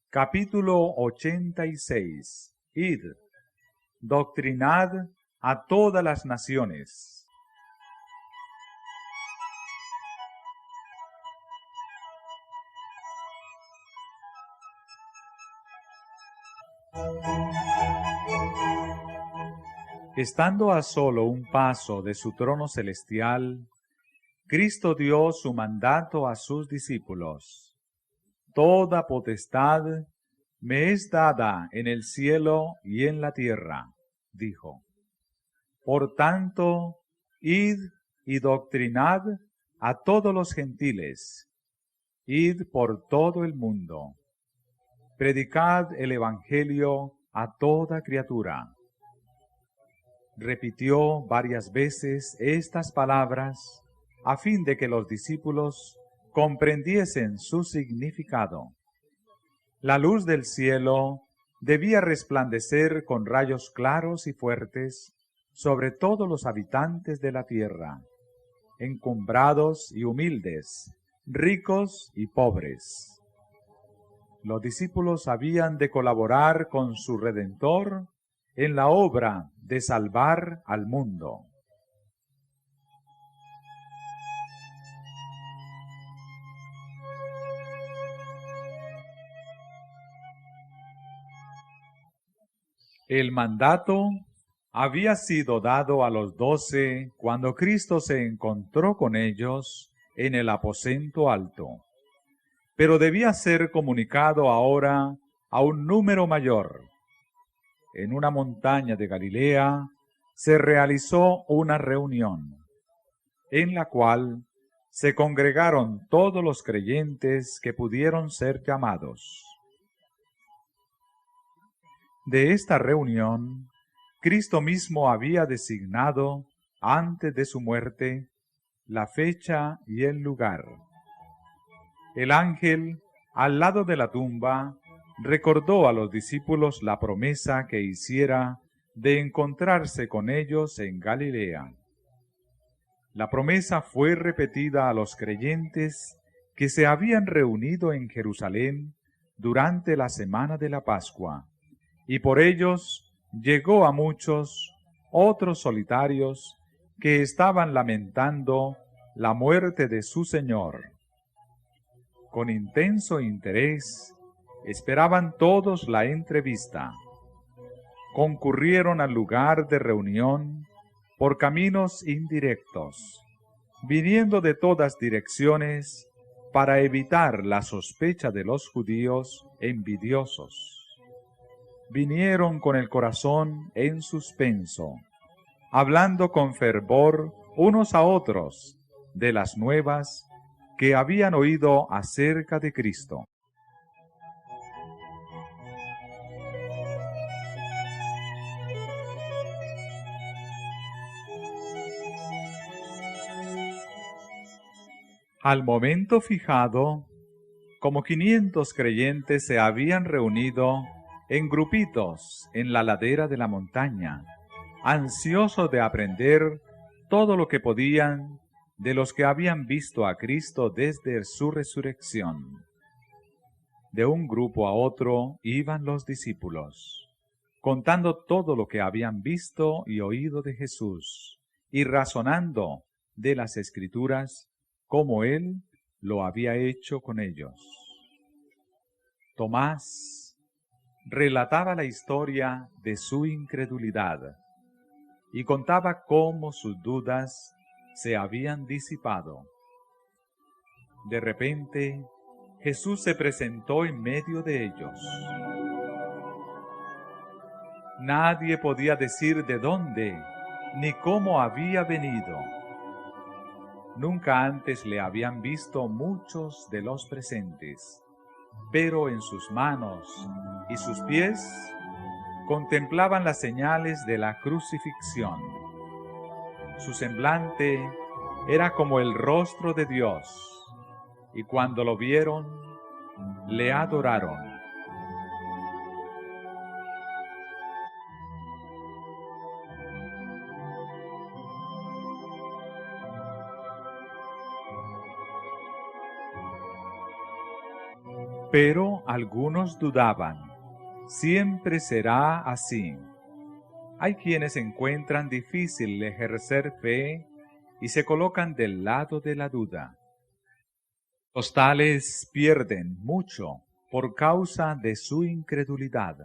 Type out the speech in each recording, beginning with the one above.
Capítulo 86. Id, doctrinad a todas las naciones. Estando a solo un paso de su trono celestial, Cristo dio su mandato a sus discípulos. Toda potestad me es dada en el cielo y en la tierra, dijo. Por tanto, id y doctrinad a todos los gentiles. Id por todo el mundo. Predicad el evangelio a toda criatura. Repitió varias veces estas palabras a fin de que los discípulos comprendiesen su significado. La luz del cielo debía resplandecer con rayos claros y fuertes sobre todos los habitantes de la tierra, encumbrados y humildes, ricos y pobres. Los discípulos habían de colaborar con su Redentor en la obra de salvar al mundo. El mandato había sido dado a los 12 cuando Cristo se encontró con ellos en el aposento alto, pero debía ser comunicado ahora a un número mayor. En una montaña de Galilea se realizó una reunión, en la cual se congregaron todos los creyentes que pudieron ser llamados. De esta reunión, Cristo mismo había designado, antes de su muerte, la fecha y el lugar. El ángel, al lado de la tumba, recordó a los discípulos la promesa que hiciera de encontrarse con ellos en Galilea. La promesa fue repetida a los creyentes que se habían reunido en Jerusalén durante la semana de la Pascua, y por ellos llegó a muchos otros solitarios que estaban lamentando la muerte de su Señor. Con intenso interés esperaban todos la entrevista. Concurrieron al lugar de reunión por caminos indirectos, viniendo de todas direcciones para evitar la sospecha de los judíos envidiosos. Vinieron con el corazón en suspenso, hablando con fervor unos a otros de las nuevas que habían oído acerca de Cristo. Al momento fijado, como 500 creyentes se habían reunido en grupitos en la ladera de la montaña, ansiosos de aprender todo lo que podían de los que habían visto a Cristo desde su resurrección. De un grupo a otro iban los discípulos, contando todo lo que habían visto y oído de Jesús, y razonando de las Escrituras como Él lo había hecho con ellos. Tomás relataba la historia de su incredulidad y contaba cómo sus dudas se habían disipado. De repente, Jesús se presentó en medio de ellos. Nadie podía decir de dónde ni cómo había venido. Nunca antes le habían visto muchos de los presentes, pero en sus manos y sus pies contemplaban las señales de la crucifixión. Su semblante era como el rostro de Dios, y cuando lo vieron, le adoraron. Pero algunos dudaban. Siempre será así. Hay quienes encuentran difícil ejercer fe y se colocan del lado de la duda. Los tales pierden mucho por causa de su incredulidad.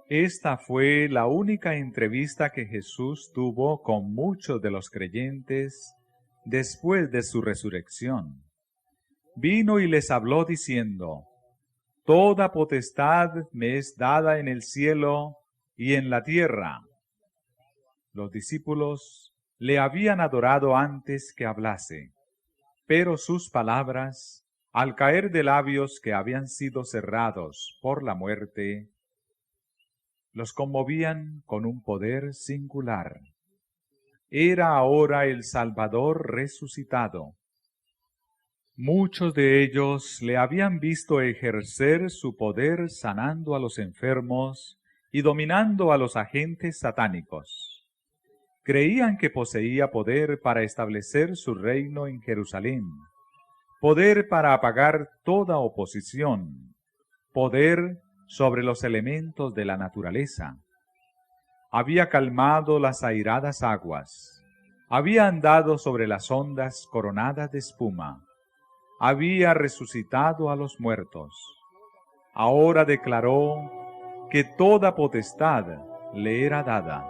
Esta fue la única entrevista que Jesús tuvo con muchos de los creyentes después de su resurrección. Vino y les habló diciendo: Toda potestad me es dada en el cielo y en la tierra. Los discípulos le habían adorado antes que hablase, pero sus palabras, al caer de labios que habían sido cerrados por la muerte, los conmovían con un poder singular. Era ahora el Salvador resucitado. Muchos de ellos le habían visto ejercer su poder sanando a los enfermos y dominando a los agentes satánicos. Creían que poseía poder para establecer su reino en Jerusalén, poder para apagar toda oposición, poder sobre los elementos de la naturaleza. Había calmado las airadas aguas, había andado sobre las ondas coronadas de espuma, había resucitado a los muertos. Ahora declaró que toda potestad le era dada.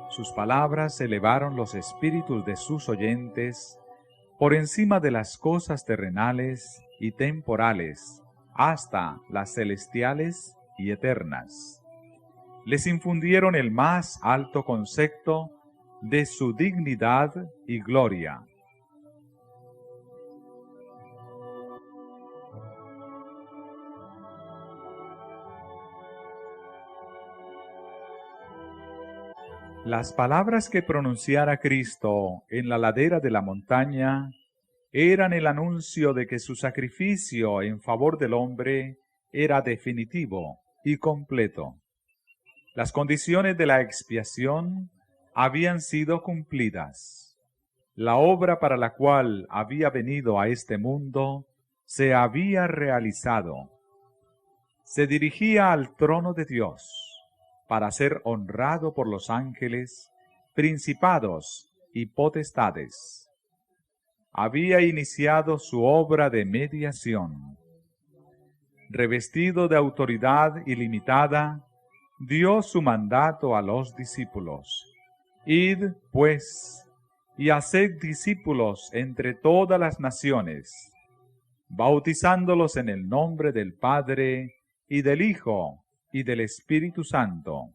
Sus palabras elevaron los espíritus de sus oyentes por encima de las cosas terrenales y temporales, hasta las celestiales y eternas. Les infundieron el más alto concepto de su dignidad y gloria. Las palabras que pronunciara Cristo en la ladera de la montaña eran el anuncio de que su sacrificio en favor del hombre era definitivo y completo. Las condiciones de la expiación habían sido cumplidas. La obra para la cual había venido a este mundo se había realizado. Se dirigía al trono de Dios para ser honrado por los ángeles, principados y potestades. Había iniciado su obra de mediación. Revestido de autoridad ilimitada, dio su mandato a los discípulos. Id, pues, y haced discípulos entre todas las naciones, bautizándolos en el nombre del Padre, y del Hijo, y del Espíritu Santo,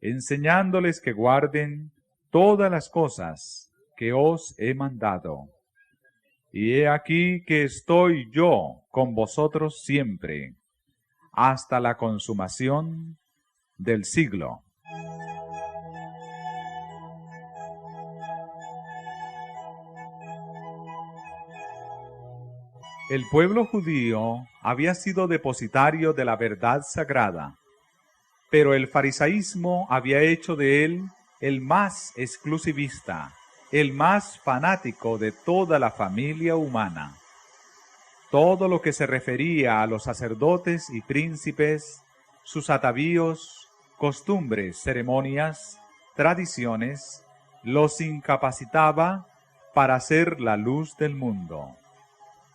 enseñándoles que guarden todas las cosas que os he mandado. Y he aquí que estoy yo con vosotros siempre, hasta la consumación del siglo. El pueblo judío había sido depositario de la verdad sagrada, pero el farisaísmo había hecho de él el más exclusivista, el más fanático de toda la familia humana. Todo lo que se refería a los sacerdotes y príncipes, sus atavíos, costumbres, ceremonias, tradiciones, los incapacitaba para ser la luz del mundo.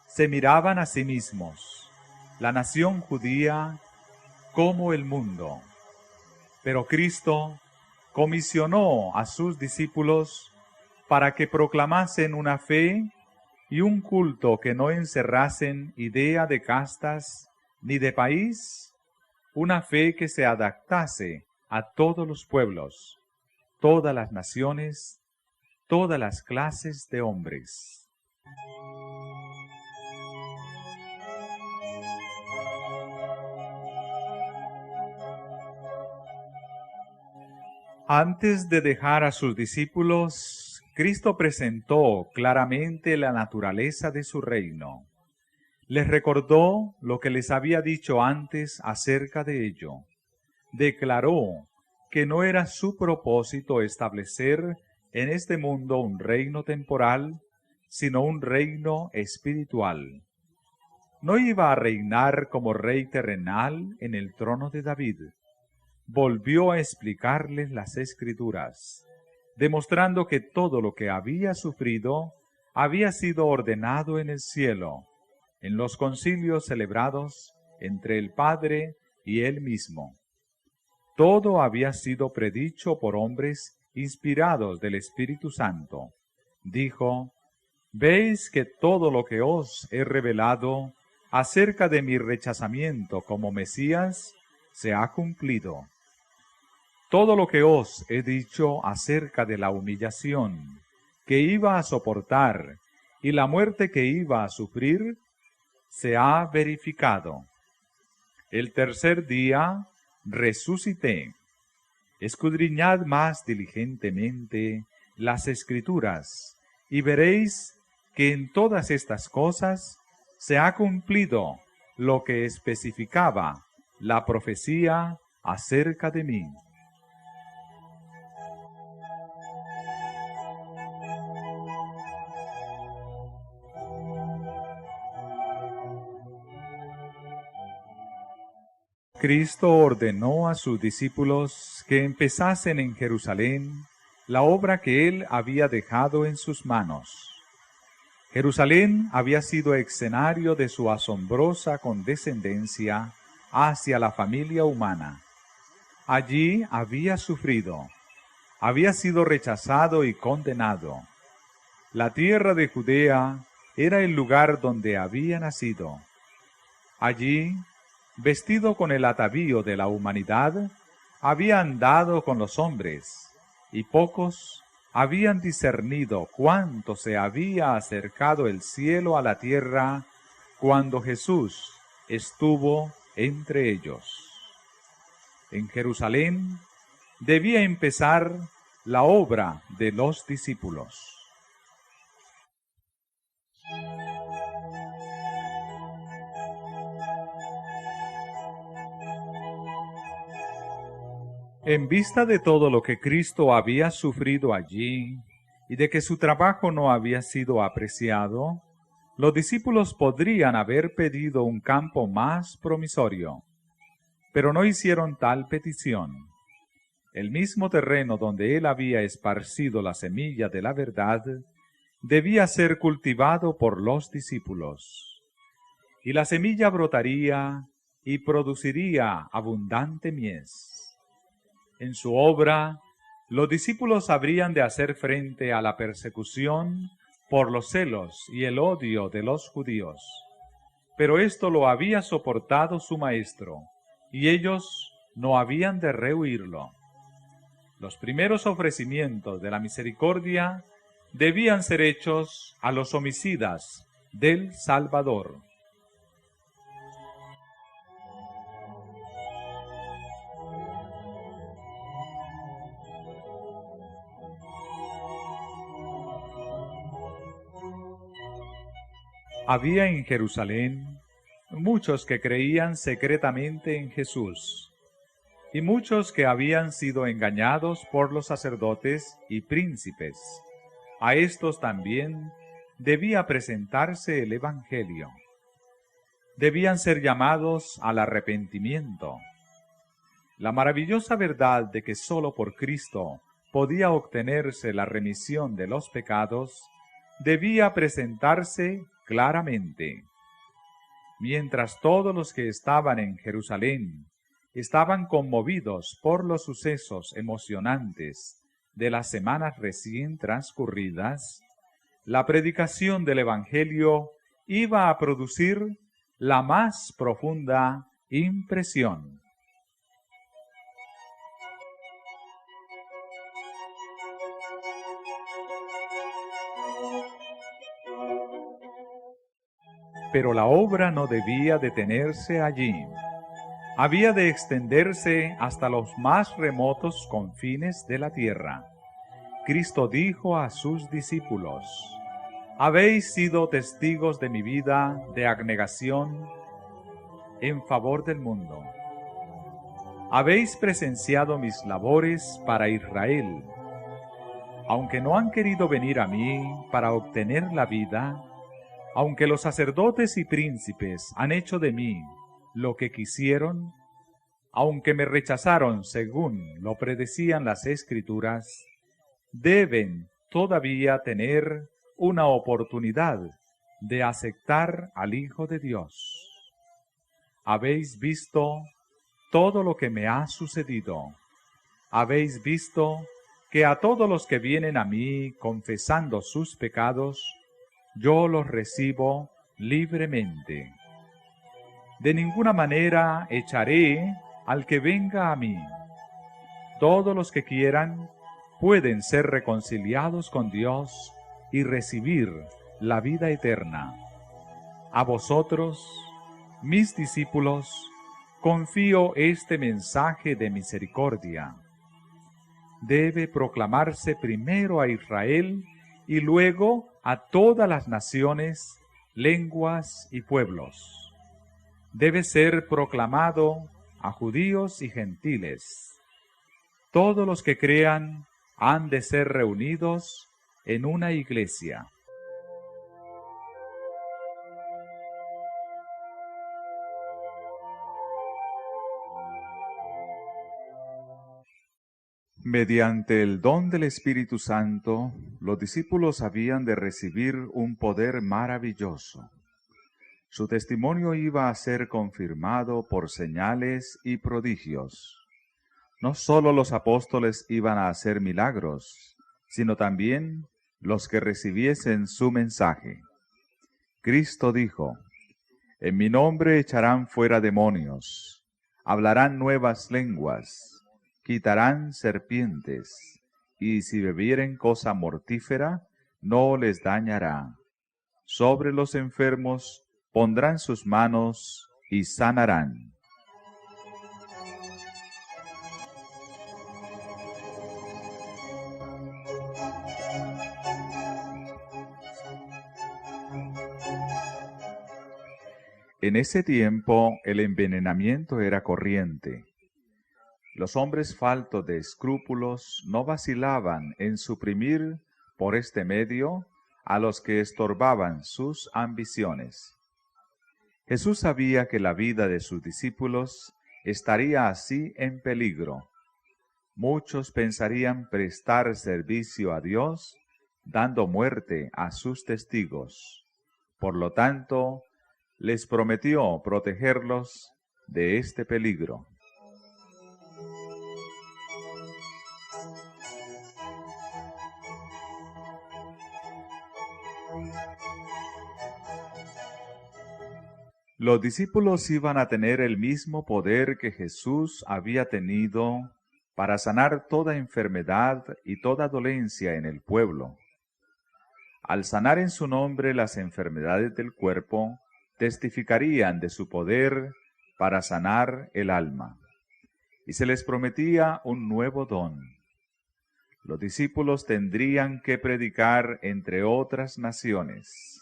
Se miraban a sí mismos, la nación judía como el mundo. Pero Cristo comisionó a sus discípulos para que proclamasen una fe y un culto que no encerrasen idea de castas ni de país, una fe que se adaptase a todos los pueblos, todas las naciones, todas las clases de hombres. Antes de dejar a sus discípulos, Cristo presentó claramente la naturaleza de su reino. Les recordó lo que les había dicho antes acerca de ello. Declaró que no era su propósito establecer en este mundo un reino temporal, sino un reino espiritual. No iba a reinar como rey terrenal en el trono de David. Volvió a explicarles las Escrituras, demostrando que todo lo que había sufrido había sido ordenado en el cielo, en los concilios celebrados entre el Padre y él mismo. Todo había sido predicho por hombres inspirados del Espíritu Santo. Dijo: «¿Veis que todo lo que os he revelado acerca de mi rechazamiento como Mesías se ha cumplido? Todo lo que os he dicho acerca de la humillación que iba a soportar y la muerte que iba a sufrir se ha verificado. El tercer día resucité. Escudriñad más diligentemente las Escrituras y veréis que en todas estas cosas se ha cumplido lo que especificaba la profecía acerca de mí». Cristo ordenó a sus discípulos que empezasen en Jerusalén la obra que él había dejado en sus manos. Jerusalén había sido escenario de su asombrosa condescendencia hacia la familia humana. Allí había sufrido, había sido rechazado y condenado. La tierra de Judea era el lugar donde había nacido. Allí, vestido con el atavío de la humanidad, había andado con los hombres, y pocos habían discernido cuánto se había acercado el cielo a la tierra cuando Jesús estuvo entre ellos. En Jerusalén debía empezar la obra de los discípulos. En vista de todo lo que Cristo había sufrido allí y de que su trabajo no había sido apreciado, los discípulos podrían haber pedido un campo más promisorio, pero no hicieron tal petición. El mismo terreno donde él había esparcido la semilla de la verdad debía ser cultivado por los discípulos, y la semilla brotaría y produciría abundante mies. En su obra, los discípulos habrían de hacer frente a la persecución por los celos y el odio de los judíos. Pero esto lo había soportado su Maestro, y ellos no habían de rehuirlo. Los primeros ofrecimientos de la misericordia debían ser hechos a los homicidas del Salvador. Había en Jerusalén muchos que creían secretamente en Jesús, y muchos que habían sido engañados por los sacerdotes y príncipes. A estos también debía presentarse el Evangelio. Debían ser llamados al arrepentimiento. La maravillosa verdad de que sólo por Cristo podía obtenerse la remisión de los pecados debía presentarse claramente. Mientras todos los que estaban en Jerusalén estaban conmovidos por los sucesos emocionantes de las semanas recién transcurridas, la predicación del Evangelio iba a producir la más profunda impresión. Pero la obra no debía detenerse allí. Había de extenderse hasta los más remotos confines de la tierra. Cristo dijo a sus discípulos: Habéis sido testigos de mi vida de abnegación en favor del mundo. Habéis presenciado mis labores para Israel. Aunque no han querido venir a mí para obtener la vida, aunque los sacerdotes y príncipes han hecho de mí lo que quisieron, aunque me rechazaron según lo predecían las Escrituras, deben todavía tener una oportunidad de aceptar al Hijo de Dios. Habéis visto todo lo que me ha sucedido. Habéis visto que a todos los que vienen a mí confesando sus pecados, yo los recibo libremente. De ninguna manera echaré al que venga a mí. Todos los que quieran pueden ser reconciliados con Dios y recibir la vida eterna. A vosotros, mis discípulos, confío este mensaje de misericordia. Debe proclamarse primero a Israel y luego a todas las naciones, lenguas y pueblos. Debe ser proclamado a judíos y gentiles. Todos los que crean han de ser reunidos en una iglesia. Mediante el don del Espíritu Santo, los discípulos habían de recibir un poder maravilloso. Su testimonio iba a ser confirmado por señales y prodigios. No solo los apóstoles iban a hacer milagros, sino también los que recibiesen su mensaje. Cristo dijo: en mi nombre echarán fuera demonios, hablarán nuevas lenguas, quitarán serpientes, y si bebieren cosa mortífera, no les dañará. Sobre los enfermos pondrán sus manos y sanarán. En ese tiempo el envenenamiento era corriente. Los hombres faltos de escrúpulos no vacilaban en suprimir por este medio a los que estorbaban sus ambiciones. Jesús sabía que la vida de sus discípulos estaría así en peligro. Muchos pensarían prestar servicio a Dios, dando muerte a sus testigos. Por lo tanto, les prometió protegerlos de este peligro. Los discípulos iban a tener el mismo poder que Jesús había tenido para sanar toda enfermedad y toda dolencia en el pueblo. Al sanar en su nombre las enfermedades del cuerpo, testificarían de su poder para sanar el alma. Y se les prometía un nuevo don. Los discípulos tendrían que predicar entre otras naciones,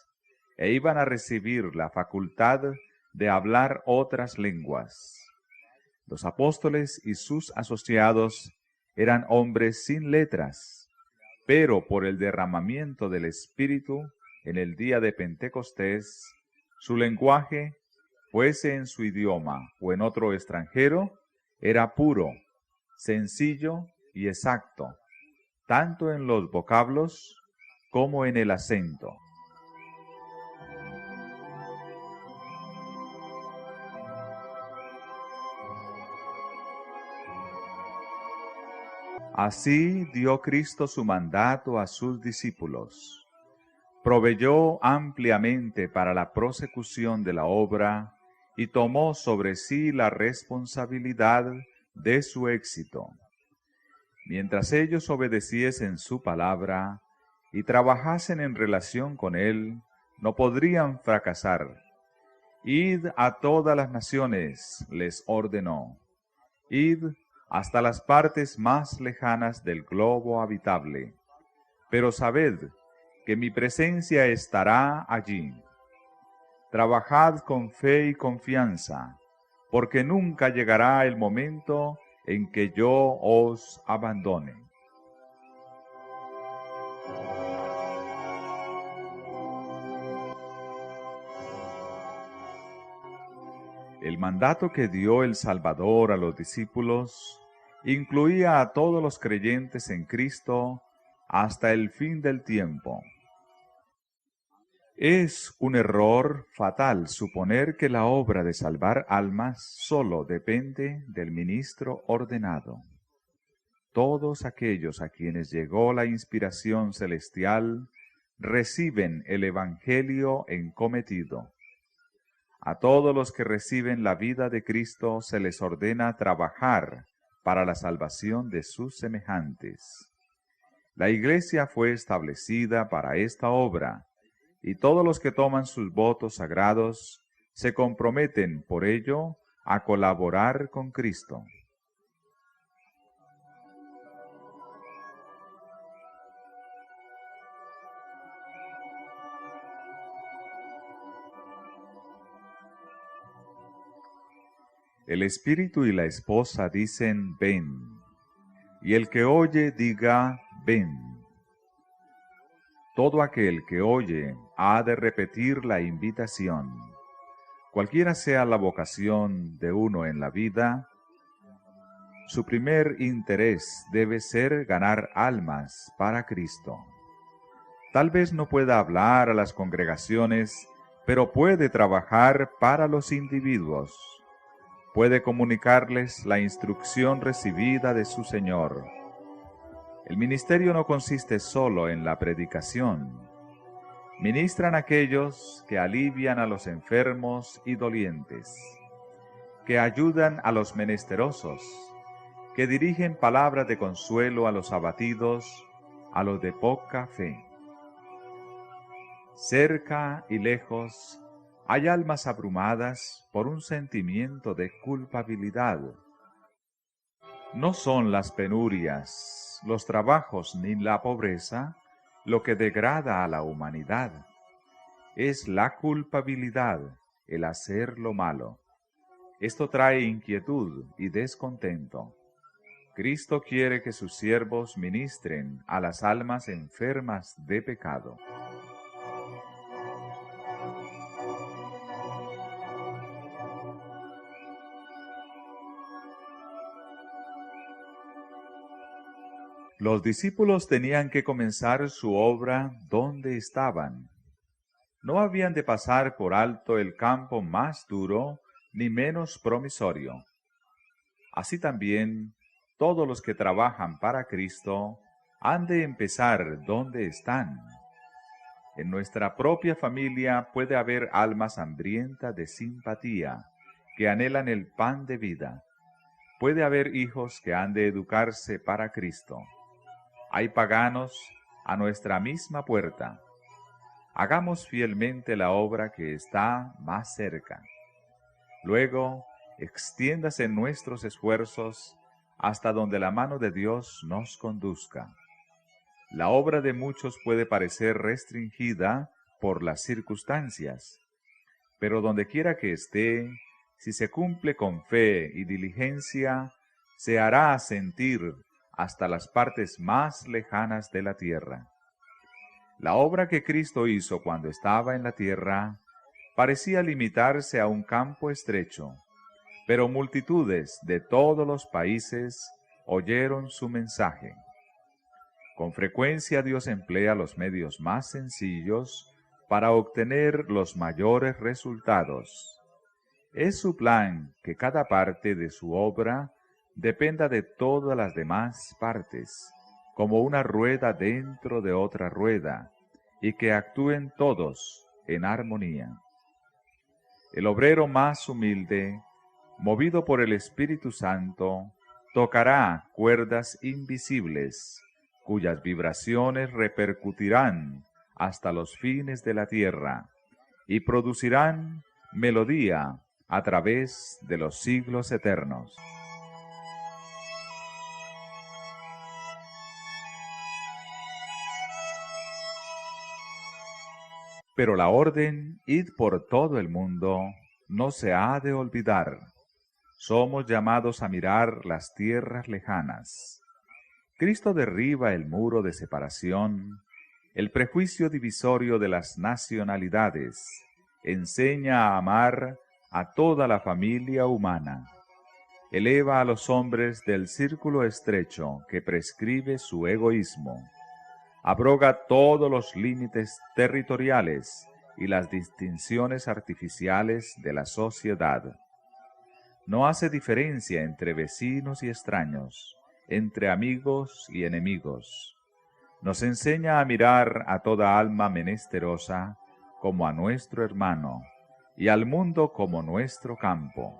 e iban a recibir la facultad de hablar otras lenguas. Los apóstoles y sus asociados eran hombres sin letras, pero por el derramamiento del Espíritu en el día de Pentecostés, su lenguaje, fuese en su idioma o en otro extranjero, era puro, sencillo y exacto, tanto en los vocablos como en el acento. Así dio Cristo su mandato a sus discípulos. Proveyó ampliamente para la prosecución de la obra y tomó sobre sí la responsabilidad de su éxito. Mientras ellos obedeciesen su palabra y trabajasen en relación con Él, no podrían fracasar. Id a todas las naciones, les ordenó. Id hasta las partes más lejanas del globo habitable. Pero sabed que mi presencia estará allí. Trabajad con fe y confianza, porque nunca llegará el momento en que yo os abandone. El mandato que dio el Salvador a los discípulos incluía a todos los creyentes en Cristo hasta el fin del tiempo. Es un error fatal suponer que la obra de salvar almas solo depende del ministro ordenado. Todos aquellos a quienes llegó la inspiración celestial reciben el Evangelio encometido. A todos los que reciben la vida de Cristo se les ordena trabajar para la salvación de sus semejantes. La Iglesia fue establecida para esta obra, y todos los que toman sus votos sagrados se comprometen por ello a colaborar con Cristo. El espíritu y la esposa dicen, ven, y el que oye diga, ven. Todo aquel que oye ha de repetir la invitación. Cualquiera sea la vocación de uno en la vida, su primer interés debe ser ganar almas para Cristo. Tal vez no pueda hablar a las congregaciones, pero puede trabajar para los individuos. Puede comunicarles la instrucción recibida de su Señor. El ministerio no consiste solo en la predicación. Ministran aquellos que alivian a los enfermos y dolientes, que ayudan a los menesterosos, que dirigen palabras de consuelo a los abatidos, a los de poca fe. Cerca y lejos hay almas abrumadas por un sentimiento de culpabilidad. No son las penurias, los trabajos ni la pobreza lo que degrada a la humanidad. Es la culpabilidad, el hacer lo malo. Esto trae inquietud y descontento. Cristo quiere que sus siervos ministren a las almas enfermas de pecado. Los discípulos tenían que comenzar su obra donde estaban. No habían de pasar por alto el campo más duro ni menos promisorio. Así también, todos los que trabajan para Cristo han de empezar donde están. En nuestra propia familia puede haber almas hambrientas de simpatía, que anhelan el pan de vida. Puede haber hijos que han de educarse para Cristo. Hay paganos a nuestra misma puerta. Hagamos fielmente la obra que está más cerca. Luego, extiéndase nuestros esfuerzos hasta donde la mano de Dios nos conduzca. La obra de muchos puede parecer restringida por las circunstancias, pero donde quiera que esté, si se cumple con fe y diligencia, se hará sentir hasta las partes más lejanas de la tierra. La obra que Cristo hizo cuando estaba en la tierra parecía limitarse a un campo estrecho, pero multitudes de todos los países oyeron su mensaje. Con frecuencia Dios emplea los medios más sencillos para obtener los mayores resultados. Es su plan que cada parte de su obra dependa de todas las demás partes, como una rueda dentro de otra rueda, y que actúen todos en armonía. El obrero más humilde, movido por el Espíritu Santo, tocará cuerdas invisibles, cuyas vibraciones repercutirán hasta los fines de la tierra, y producirán melodía a través de los siglos eternos. Pero la orden, id por todo el mundo, no se ha de olvidar. Somos llamados a mirar las tierras lejanas. Cristo derriba el muro de separación, el prejuicio divisorio de las nacionalidades, enseña a amar a toda la familia humana. Eleva a los hombres del círculo estrecho que prescribe su egoísmo. Abroga todos los límites territoriales y las distinciones artificiales de la sociedad. No hace diferencia entre vecinos y extraños, entre amigos y enemigos. Nos enseña a mirar a toda alma menesterosa como a nuestro hermano, y al mundo como nuestro campo.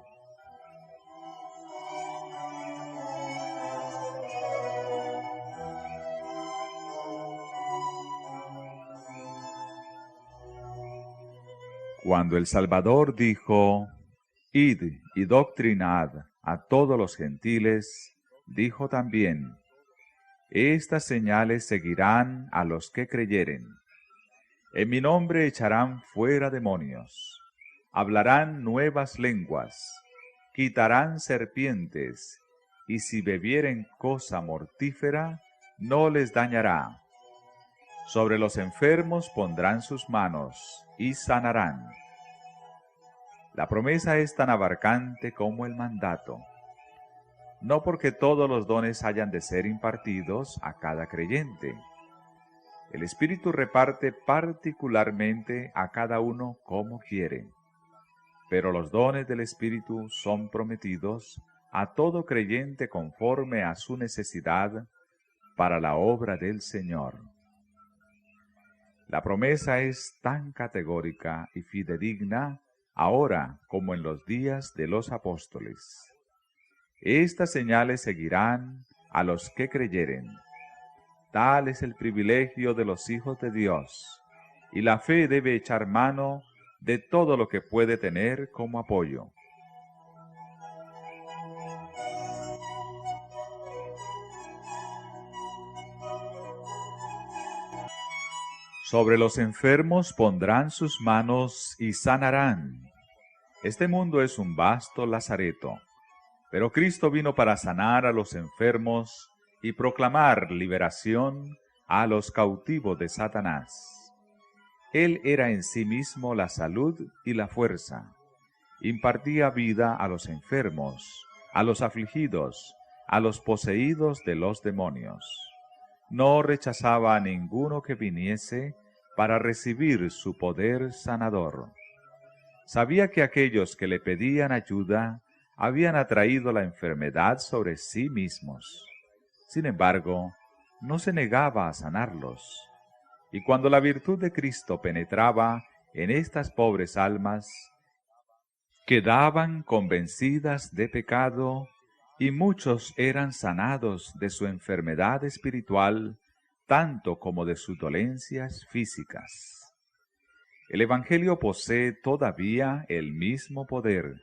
Cuando el Salvador dijo, «Id y doctrinad a todos los gentiles», dijo también, «Estas señales seguirán a los que creyeren. En mi nombre echarán fuera demonios, hablarán nuevas lenguas, quitarán serpientes, y si bebieren cosa mortífera, no les dañará. Sobre los enfermos pondrán sus manos y sanarán». La promesa es tan abarcante como el mandato. No porque todos los dones hayan de ser impartidos a cada creyente. El Espíritu reparte particularmente a cada uno como quiere. Pero los dones del Espíritu son prometidos a todo creyente conforme a su necesidad para la obra del Señor. La promesa es tan categórica y fidedigna ahora como en los días de los apóstoles. Estas señales seguirán a los que creyeren. Tal es el privilegio de los hijos de Dios, y la fe debe echar mano de todo lo que puede tener como apoyo. Sobre los enfermos pondrán sus manos y sanarán. Este mundo es un vasto lazareto, pero Cristo vino para sanar a los enfermos y proclamar liberación a los cautivos de Satanás. Él era en sí mismo la salud y la fuerza. Impartía vida a los enfermos, a los afligidos, a los poseídos de los demonios. No rechazaba a ninguno que viniese para recibir su poder sanador. Sabía que aquellos que le pedían ayuda habían atraído la enfermedad sobre sí mismos. Sin embargo, no se negaba a sanarlos. Y cuando la virtud de Cristo penetraba en estas pobres almas, quedaban convencidas de pecado, y muchos eran sanados de su enfermedad espiritual, tanto como de sus dolencias físicas. El Evangelio posee todavía el mismo poder.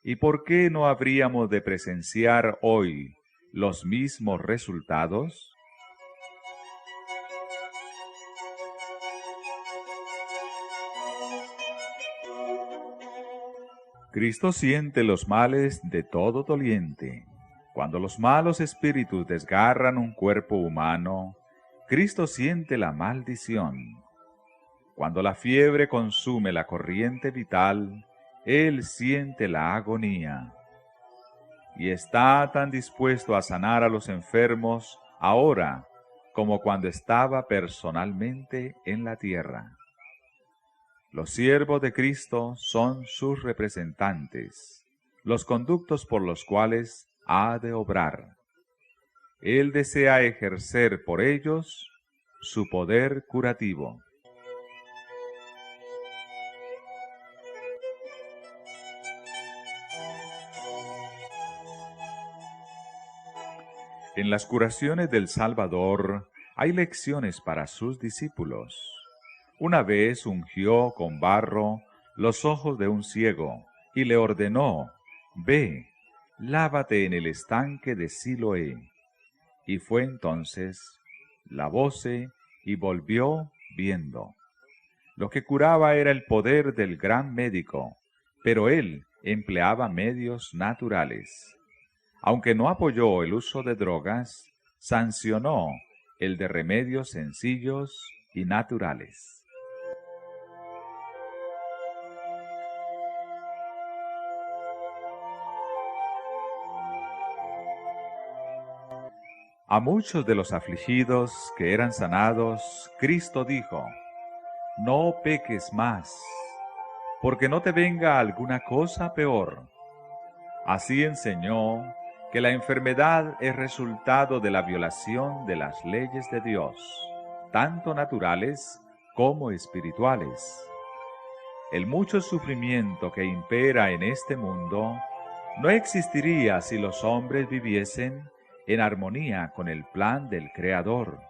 ¿Y por qué no habríamos de presenciar hoy los mismos resultados? Cristo siente los males de todo doliente. Cuando los malos espíritus desgarran un cuerpo humano, Cristo siente la maldición. Cuando la fiebre consume la corriente vital, Él siente la agonía. Y está tan dispuesto a sanar a los enfermos ahora como cuando estaba personalmente en la tierra. Los siervos de Cristo son sus representantes, los conductos por los cuales ha de obrar. Él desea ejercer por ellos su poder curativo. En las curaciones del Salvador hay lecciones para sus discípulos. Una vez ungió con barro los ojos de un ciego y le ordenó: «Ve, lávate en el estanque de Siloé». Y fue entonces, lavóse y volvió viendo. Lo que curaba era el poder del gran médico, pero él empleaba medios naturales. Aunque no apoyó el uso de drogas, sancionó el de remedios sencillos y naturales. A muchos de los afligidos que eran sanados, Cristo dijo: no peques más, porque no te venga alguna cosa peor. Así enseñó que la enfermedad es resultado de la violación de las leyes de Dios, tanto naturales como espirituales. El mucho sufrimiento que impera en este mundo no existiría si los hombres viviesen en armonía con el plan del Creador.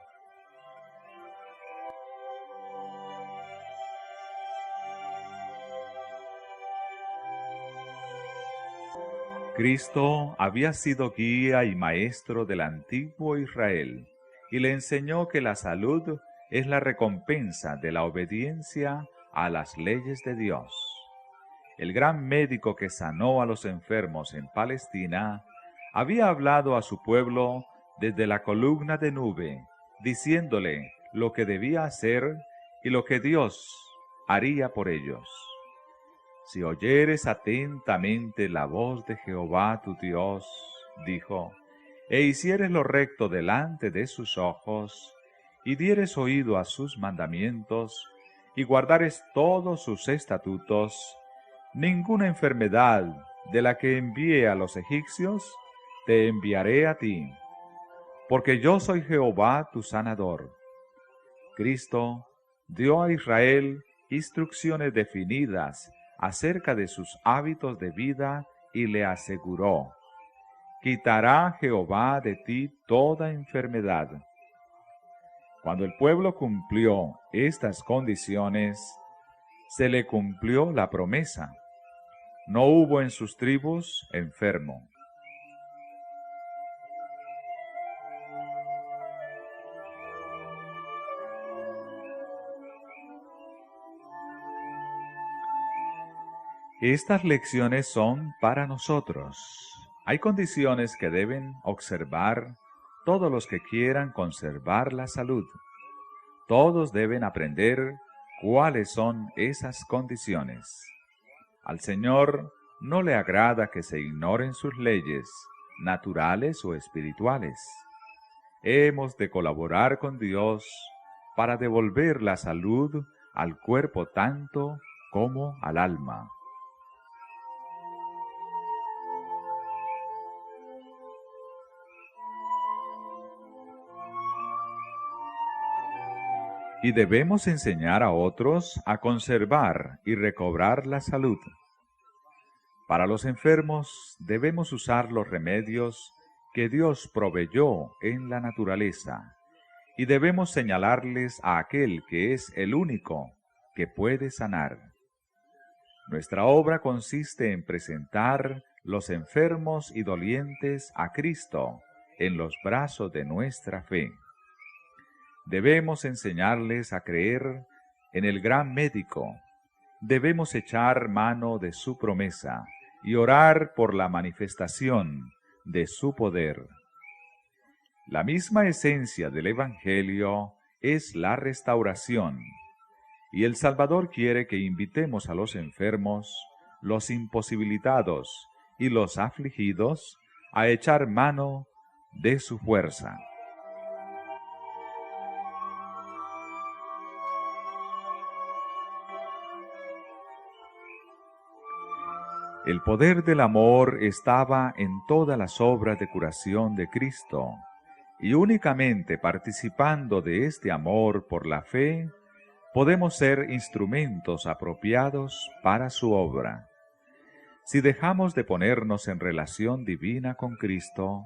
Cristo había sido guía y maestro del antiguo Israel y le enseñó que la salud es la recompensa de la obediencia a las leyes de Dios. El gran médico que sanó a los enfermos en Palestina había hablado a su pueblo desde la columna de nube, diciéndole lo que debía hacer y lo que Dios haría por ellos. Si oyeres atentamente la voz de Jehová tu Dios, dijo, e hicieres lo recto delante de sus ojos, y dieres oído a sus mandamientos, y guardares todos sus estatutos, ninguna enfermedad de la que envié a los egipcios, te enviaré a ti, porque yo soy Jehová tu sanador. Cristo dio a Israel instrucciones definidas acerca de sus hábitos de vida y le aseguró: quitará Jehová de ti toda enfermedad. Cuando el pueblo cumplió estas condiciones, se le cumplió la promesa. No hubo en sus tribus enfermo. Estas lecciones son para nosotros. Hay condiciones que deben observar todos los que quieran conservar la salud. Todos deben aprender cuáles son esas condiciones. Al Señor no le agrada que se ignoren sus leyes, naturales o espirituales. Hemos de colaborar con Dios para devolver la salud al cuerpo tanto como al alma. Y debemos enseñar a otros a conservar y recobrar la salud. Para los enfermos debemos usar los remedios que Dios proveyó en la naturaleza, y debemos señalarles a aquel que es el único que puede sanar. Nuestra obra consiste en presentar los enfermos y dolientes a Cristo en los brazos de nuestra fe. Debemos enseñarles a creer en el gran médico. Debemos echar mano de su promesa y orar por la manifestación de su poder. La misma esencia del Evangelio es la restauración, y el Salvador quiere que invitemos a los enfermos, los imposibilitados y los afligidos a echar mano de su fuerza. El poder del amor estaba en todas las obras de curación de Cristo, y únicamente participando de este amor por la fe, podemos ser instrumentos apropiados para su obra. Si dejamos de ponernos en relación divina con Cristo,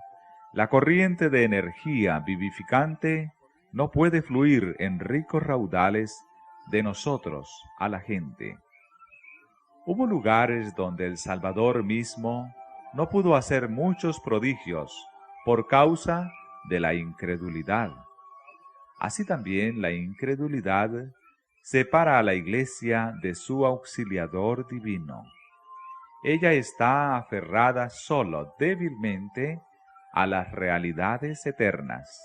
la corriente de energía vivificante no puede fluir en ricos raudales de nosotros a la gente. Hubo lugares donde el Salvador mismo no pudo hacer muchos prodigios por causa de la incredulidad. Así también la incredulidad separa a la Iglesia de su auxiliador divino. Ella está aferrada solo débilmente a las realidades eternas.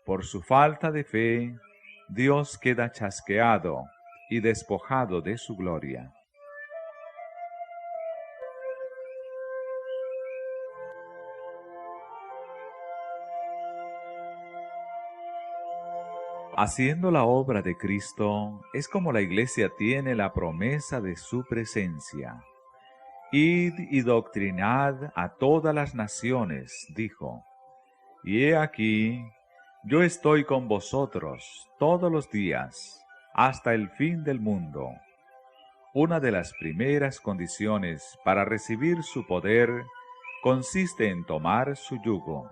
Por su falta de fe, Dios queda chasqueado y despojado de su gloria. Haciendo la obra de Cristo es como la Iglesia tiene la promesa de su presencia. Id y doctrinad a todas las naciones, dijo. Y he aquí, yo estoy con vosotros todos los días, hasta el fin del mundo. Una de las primeras condiciones para recibir su poder consiste en tomar su yugo.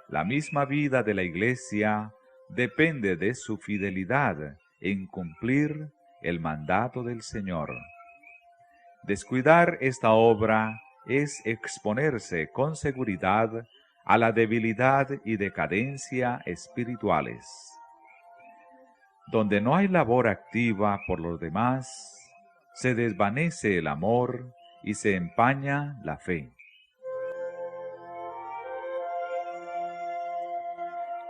La misma vida de la Iglesia depende de su fidelidad en cumplir el mandato del Señor. Descuidar esta obra es exponerse con seguridad a la debilidad y decadencia espirituales. Donde no hay labor activa por los demás, se desvanece el amor y se empaña la fe.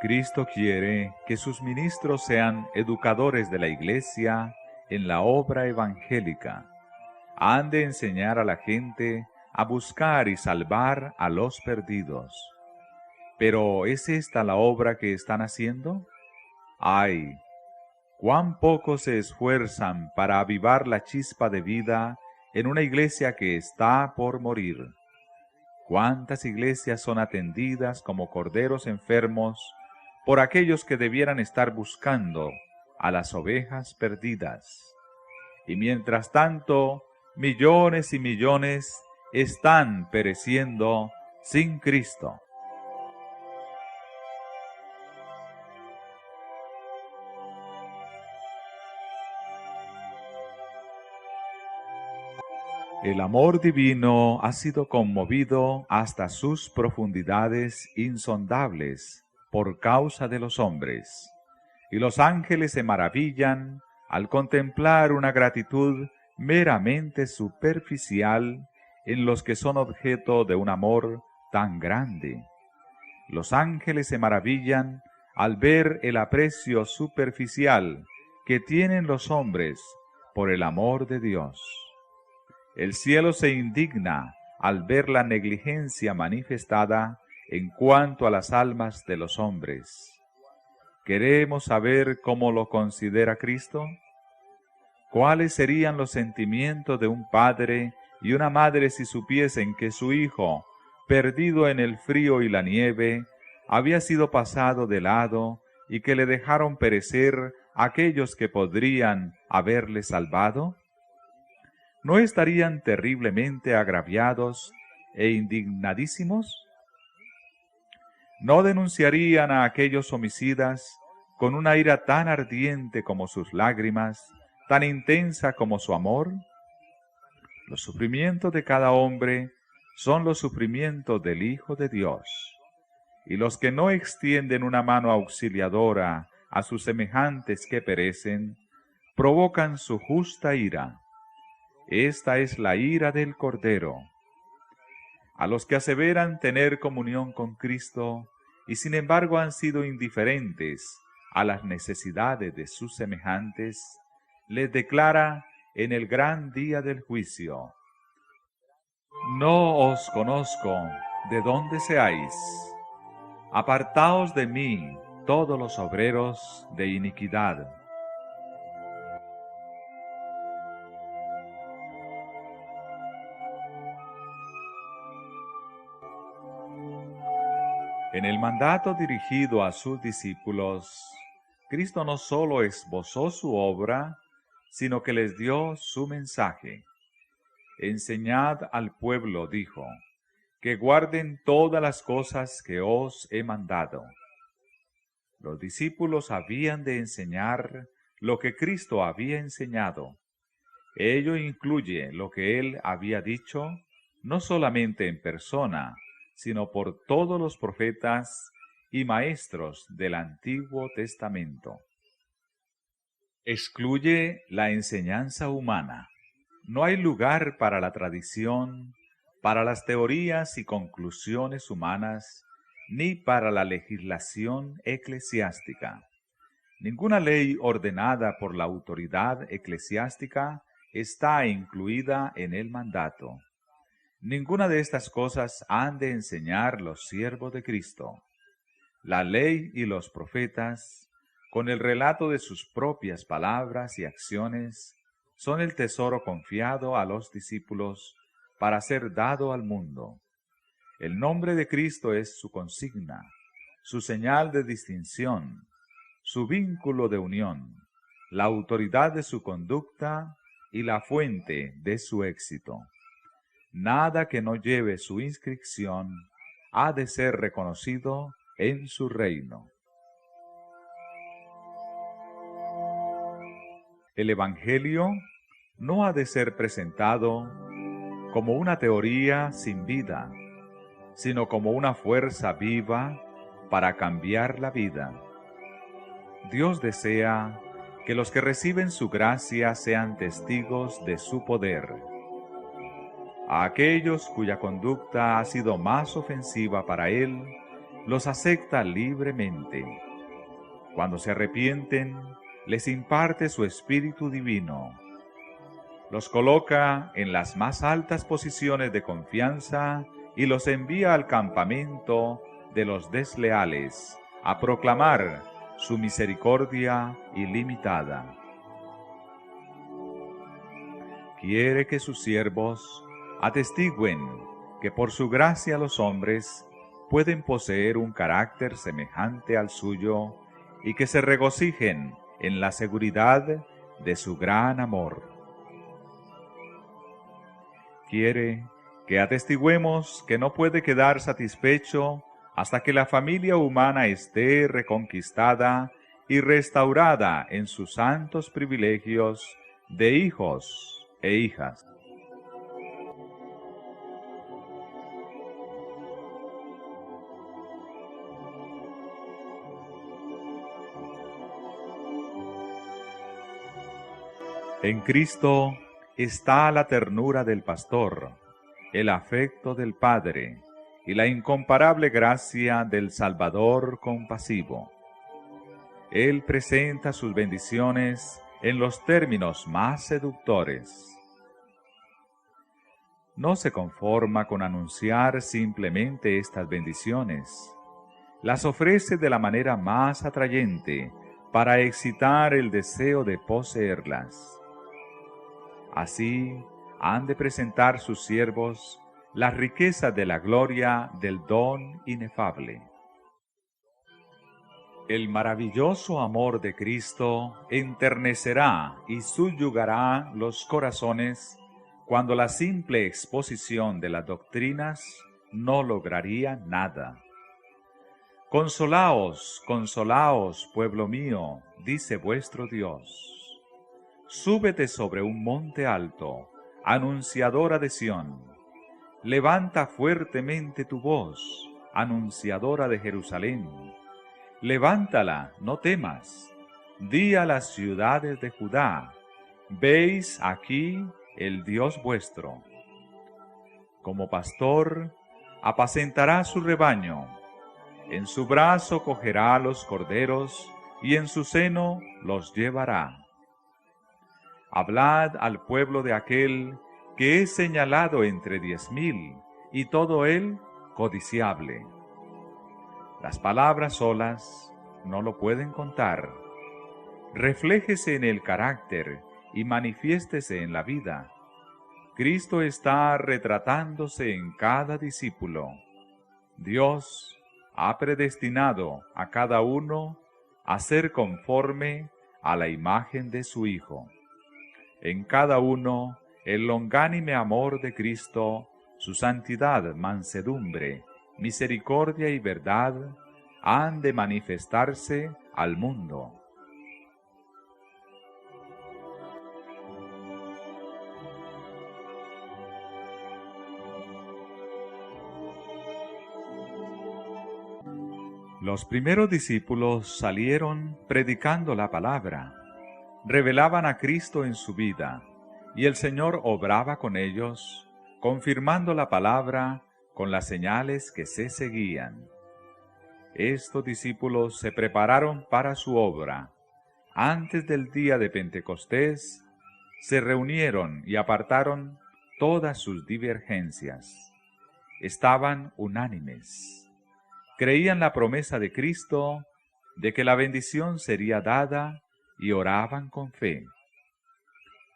Cristo quiere que sus ministros sean educadores de la Iglesia en la obra evangélica. Han de enseñar a la gente a buscar y salvar a los perdidos. ¿Pero es esta la obra que están haciendo? ¡Ay! ¡Cuán poco se esfuerzan para avivar la chispa de vida en una iglesia que está por morir! ¿Cuántas iglesias son atendidas como corderos enfermos por aquellos que debieran estar buscando a las ovejas perdidas? Y mientras tanto, millones y millones están pereciendo sin Cristo. El amor divino ha sido conmovido hasta sus profundidades insondables por causa de los hombres, y los ángeles se maravillan al contemplar una gratitud meramente superficial en los que son objeto de un amor tan grande. Los ángeles se maravillan al ver el aprecio superficial que tienen los hombres por el amor de Dios. El cielo se indigna al ver la negligencia manifestada en cuanto a las almas de los hombres. ¿Queremos saber cómo lo considera Cristo? ¿Cuáles serían los sentimientos de un padre y una madre si supiesen que su hijo, perdido en el frío y la nieve, había sido pasado de lado y que le dejaron perecer aquellos que podrían haberle salvado? ¿No estarían terriblemente agraviados e indignadísimos? ¿No denunciarían a aquellos homicidas con una ira tan ardiente como sus lágrimas, tan intensa como su amor? Los sufrimientos de cada hombre son los sufrimientos del Hijo de Dios, y los que no extienden una mano auxiliadora a sus semejantes que perecen, provocan su justa ira. Esta es la ira del Cordero. A los que aseveran tener comunión con Cristo y sin embargo han sido indiferentes a las necesidades de sus semejantes, les declara en el gran día del juicio: no os conozco, ¿de dónde seáis? Apartaos de mí, todos los obreros de iniquidad. En el mandato dirigido a sus discípulos, Cristo no solo esbozó su obra, sino que les dio su mensaje. Enseñad al pueblo, dijo, que guarden todas las cosas que os he mandado. Los discípulos habían de enseñar lo que Cristo había enseñado. Ello incluye lo que él había dicho, no solamente en persona, sino por todos los profetas y maestros del Antiguo Testamento. Excluye la enseñanza humana. No hay lugar para la tradición, para las teorías y conclusiones humanas, ni para la legislación eclesiástica. Ninguna ley ordenada por la autoridad eclesiástica está incluida en el mandato. Ninguna de estas cosas han de enseñar los siervos de Cristo. La ley y los profetas, con el relato de sus propias palabras y acciones, son el tesoro confiado a los discípulos para ser dado al mundo. El nombre de Cristo es su consigna, su señal de distinción, su vínculo de unión, la autoridad de su conducta y la fuente de su éxito. Nada que no lleve su inscripción ha de ser reconocido en su reino. El Evangelio no ha de ser presentado como una teoría sin vida, sino como una fuerza viva para cambiar la vida. Dios desea que los que reciben su gracia sean testigos de su poder. A aquellos cuya conducta ha sido más ofensiva para Él, los acepta libremente. Cuando se arrepienten, les imparte su Espíritu Divino. Los coloca en las más altas posiciones de confianza y los envía al campamento de los desleales a proclamar su misericordia ilimitada. Quiere que sus siervos atestiguen que por su gracia los hombres pueden poseer un carácter semejante al suyo y que se regocijen en la seguridad de su gran amor. Quiere que atestiguemos que no puede quedar satisfecho hasta que la familia humana esté reconquistada y restaurada en sus santos privilegios de hijos e hijas. En Cristo está la ternura del pastor, el afecto del Padre y la incomparable gracia del Salvador compasivo. Él presenta sus bendiciones en los términos más seductores. No se conforma con anunciar simplemente estas bendiciones. Las ofrece de la manera más atrayente para excitar el deseo de poseerlas. Así han de presentar sus siervos las riquezas de la gloria del don inefable. El maravilloso amor de Cristo enternecerá y subyugará los corazones cuando la simple exposición de las doctrinas no lograría nada. Consolaos, consolaos, pueblo mío, dice vuestro Dios. Súbete sobre un monte alto, anunciadora de Sión. Levanta fuertemente tu voz, anunciadora de Jerusalén. Levántala, no temas. Di a las ciudades de Judá, veis aquí el Dios vuestro. Como pastor, apacentará su rebaño. En su brazo cogerá los corderos, y en su seno los llevará. Hablad al pueblo de aquel que es señalado entre 10,000, y todo él codiciable. Las palabras solas no lo pueden contar. Refléjese en el carácter y manifiéstese en la vida. Cristo está retratándose en cada discípulo. Dios ha predestinado a cada uno a ser conforme a la imagen de su Hijo. En cada uno el longánime amor de Cristo, su santidad, mansedumbre, misericordia y verdad han de manifestarse al mundo. Los primeros discípulos salieron predicando la palabra. revelaban a Cristo en su vida, y el Señor obraba con ellos, confirmando la palabra con las señales que se seguían. Estos discípulos se prepararon para su obra. Antes del día de Pentecostés, se reunieron y apartaron todas sus divergencias. Estaban unánimes. Creían la promesa de Cristo de que la bendición sería dada y oraban con fe.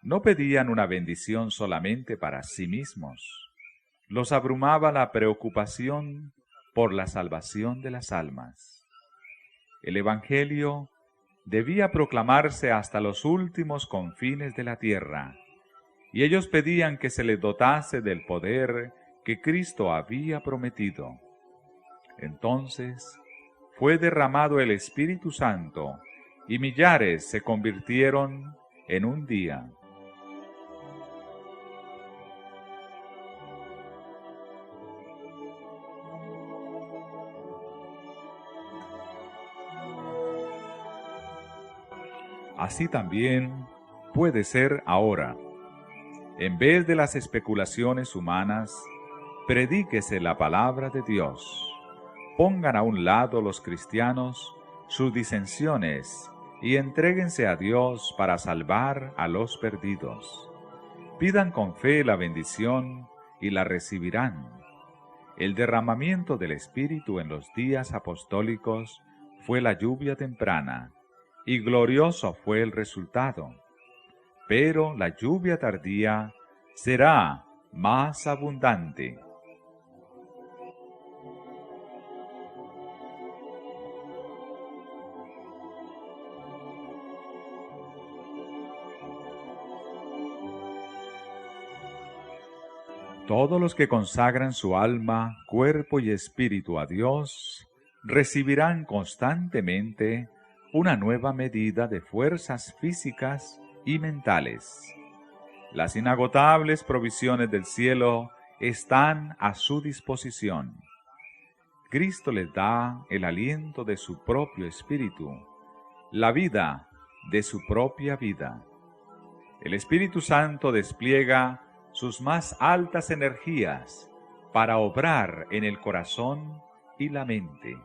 No pedían una bendición solamente para sí mismos. Los abrumaba la preocupación por la salvación de las almas. El Evangelio debía proclamarse hasta los últimos confines de la tierra, y ellos pedían que se les dotase del poder que Cristo había prometido. Entonces fue derramado el Espíritu Santo, y millares se convirtieron en un día. Así también puede ser ahora. En vez de las especulaciones humanas, predíquese la palabra de Dios. Pongan a un lado los cristianos sus disensiones y entréguense a Dios para salvar a los perdidos. Pidan con fe la bendición y la recibirán. El derramamiento del Espíritu en los días apostólicos fue la lluvia temprana, y glorioso fue el resultado. Pero la lluvia tardía será más abundante. Todos los que consagran su alma, cuerpo y espíritu a Dios, recibirán constantemente una nueva medida de fuerzas físicas y mentales. Las inagotables provisiones del cielo están a su disposición. Cristo les da el aliento de su propio espíritu, la vida de su propia vida. El Espíritu Santo despliega sus más altas energías para obrar en el corazón y la mente.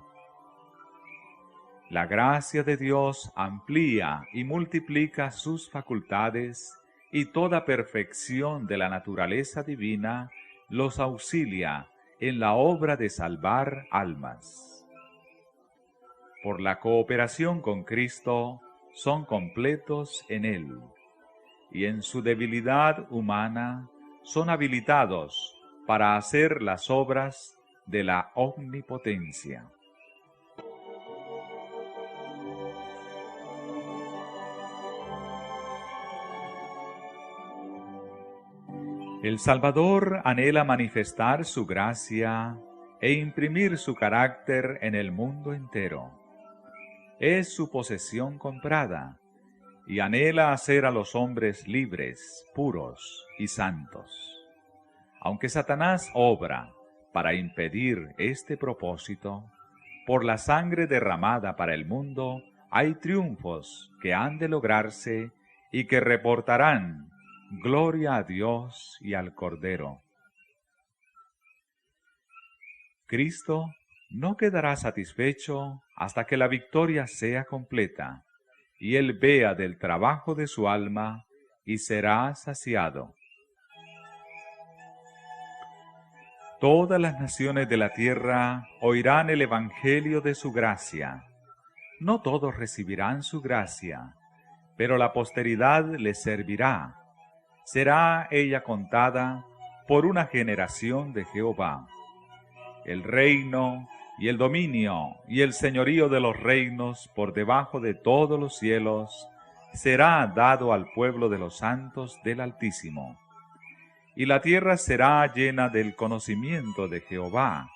La gracia de Dios amplía y multiplica sus facultades, y toda perfección de la naturaleza divina los auxilia en la obra de salvar almas. Por la cooperación con Cristo son completos en Él, y en su debilidad humana son habilitados para hacer las obras de la omnipotencia. El Salvador anhela manifestar su gracia e imprimir su carácter en el mundo entero. Es su posesión comprada, y anhela hacer a los hombres libres, puros y santos. Aunque Satanás obra para impedir este propósito, por la sangre derramada para el mundo hay triunfos que han de lograrse y que reportarán gloria a Dios y al Cordero. Cristo no quedará satisfecho hasta que la victoria sea completa, y Él vea del trabajo de su alma y será saciado. Todas las naciones de la tierra oirán el evangelio de su gracia. No todos recibirán su gracia, pero la posteridad les servirá. Será ella contada por una generación de Jehová. El reino y el dominio y el señorío de los reinos por debajo de todos los cielos será dado al pueblo de los santos del Altísimo. Y la tierra será llena del conocimiento de Jehová,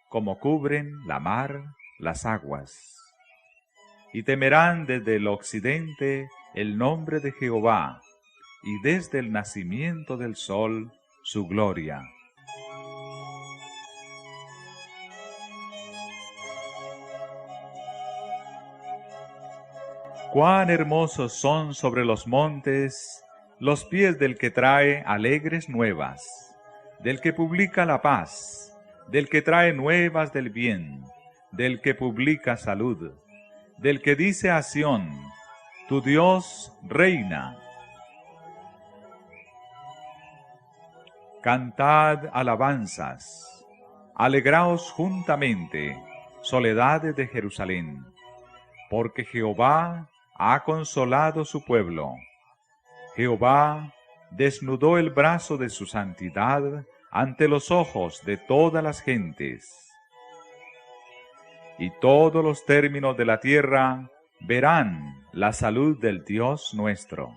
como cubren la mar las aguas. Y temerán desde el occidente el nombre de Jehová, y desde el nacimiento del sol su gloria. Cuán hermosos son sobre los montes los pies del que trae alegres nuevas, del que publica la paz, del que trae nuevas del bien, del que publica salud, del que dice a Sión, tu Dios reina. Cantad alabanzas, alegraos juntamente, soledades de Jerusalén, porque Jehová ha consolado su pueblo. Jehová desnudó el brazo de su santidad ante los ojos de todas las gentes. Y todos los términos de la tierra verán la salud del Dios nuestro.